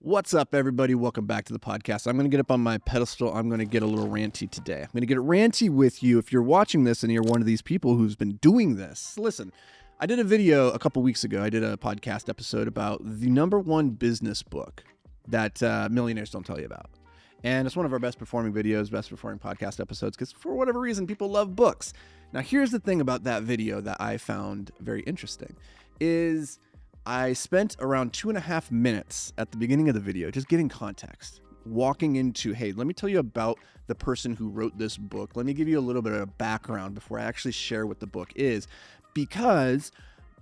What's up, everybody? Welcome back to the podcast. I'm going to get up on my pedestal. I'm going to get a little ranty today. I'm going to get ranty with you. If you're watching this and you're one of these people who's been doing this, listen, I did a video a couple weeks ago. I did a podcast episode about the #1 business book that millionaires don't tell you about. And it's one of our best performing videos, best performing podcast episodes, because for whatever reason, people love books. Now, here's the thing about that video that I found very interesting is I spent around 2.5 minutes at the beginning of the video just getting context, walking into, hey, let me tell you about the person who wrote this book. Let me give you a little bit of background before I actually share what the book is, because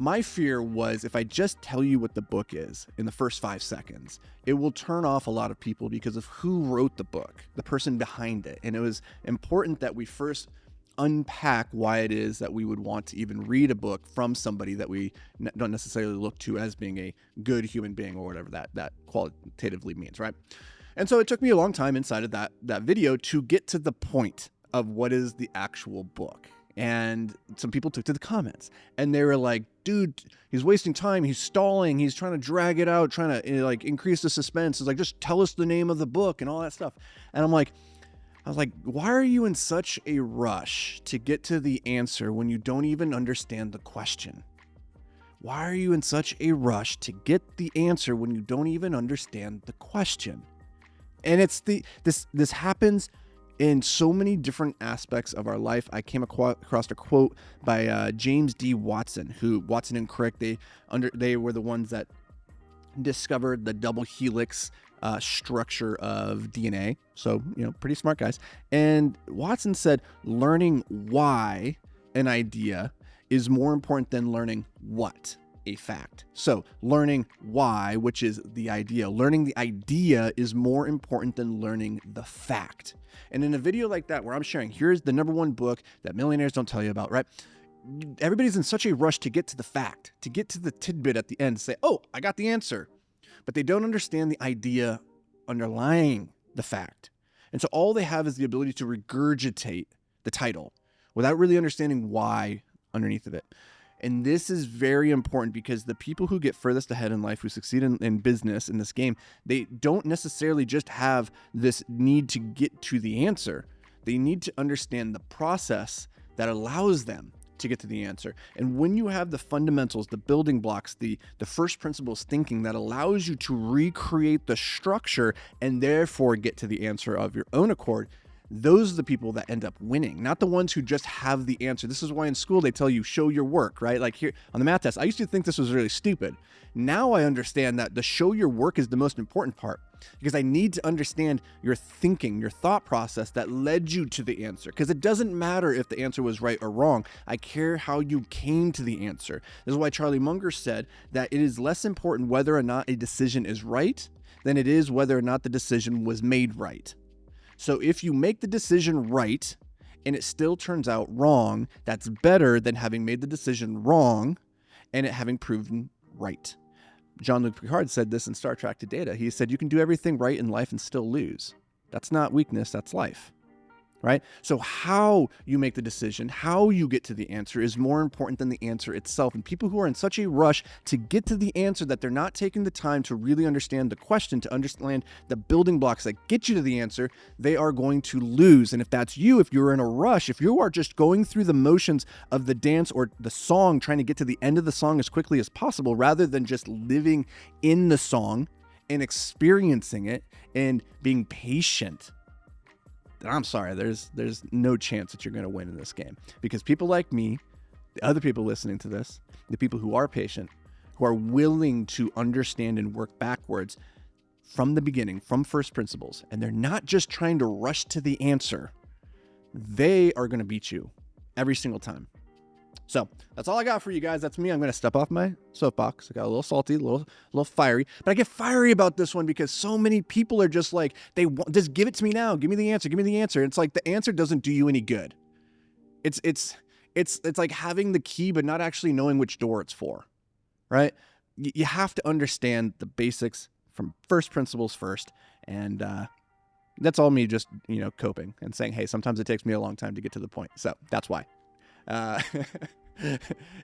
my fear was if I just tell you what the book is in the first 5 seconds, it will turn off a lot of people because of who wrote the book, the person behind it. And it was important that we first unpack why it is that we would want to even read a book from somebody that we don't necessarily look to as being a good human being or whatever that qualitatively means, right? And so it took me a long time inside of that video to get to the point of what is the actual book. And some people took to the comments and they were like, dude, he's wasting time. He's stalling. He's trying to drag it out, trying to like increase the suspense. It's like, just tell us the name of the book and all that stuff. And I was like, why are you in such a rush to get to the answer when you don't even understand the question? Why are you in such a rush to get the answer when you don't even understand the question? And it's this happens in so many different aspects of our life. I came across a quote by James D. Watson, who Watson and Crick, they were the ones that discovered the double helix structure of DNA. So, pretty smart guys. And Watson said, learning why an idea is more important than learning what a fact. So learning why, which is the idea, learning the idea is more important than learning the fact. And in a video like that, where I'm sharing, here's the #1 book that millionaires don't tell you about, right? Everybody's in such a rush to get to the fact, to get to the tidbit at the end, to say, oh, I got the answer. But they don't understand the idea underlying the fact. And so all they have is the ability to regurgitate the title without really understanding why underneath of it. And this is very important because the people who get furthest ahead in life, who succeed in business in this game, they don't necessarily just have this need to get to the answer. They need to understand the process that allows them to get to the answer. And when you have the fundamentals, the building blocks, the first principles thinking that allows you to recreate the structure and therefore get to the answer of your own accord, those are the people that end up winning, not the ones who just have the answer. This is why in school they tell you, show your work, right? Like here on the math test, I used to think this was really stupid. Now I understand that the show your work is the most important part, because I need to understand your thinking, your thought process that led you to the answer. Because it doesn't matter if the answer was right or wrong. I care how you came to the answer. This is why Charlie Munger said that it is less important whether or not a decision is right than it is whether or not the decision was made right. So if you make the decision right and it still turns out wrong, that's better than having made the decision wrong and it having proven right. Jean-Luc Picard said this in Star Trek to Data. He said, you can do everything right in life and still lose. That's not weakness, that's life. Right? So how you make the decision, how you get to the answer is more important than the answer itself. And people who are in such a rush to get to the answer that they're not taking the time to really understand the question, to understand the building blocks that get you to the answer, they are going to lose. And if that's you, if you're in a rush, if you are just going through the motions of the dance or the song, trying to get to the end of the song as quickly as possible, rather than just living in the song and experiencing it and being patient, then I'm sorry, there's no chance that you're going to win in this game. Because people like me, the other people listening to this, the people who are patient, who are willing to understand and work backwards from the beginning, from first principles, and they're not just trying to rush to the answer, they are going to beat you every single time. So that's all I got for you guys. That's me. I'm going to step off my soapbox. I got a little salty, a little fiery, but I get fiery about this one because so many people are just like, they want, just give it to me now. Give me the answer. Give me the answer. It's like the answer doesn't do you any good. It's like having the key, but not actually knowing which door it's for, right? You have to understand the basics from first principles first. And, that's all me just, coping and saying, hey, sometimes it takes me a long time to get to the point. So that's why. Uh,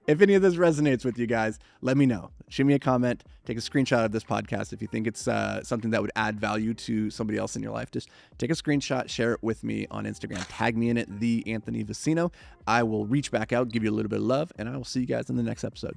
if any of this resonates with you guys, let me know. Shoot me a comment. Take a screenshot of this podcast if you think it's something that would add value to somebody else in your life. Just take a screenshot, share it with me on Instagram. Tag me in it, the Anthony Vicino. I will reach back out, give you a little bit of love, and I will see you guys in the next episode.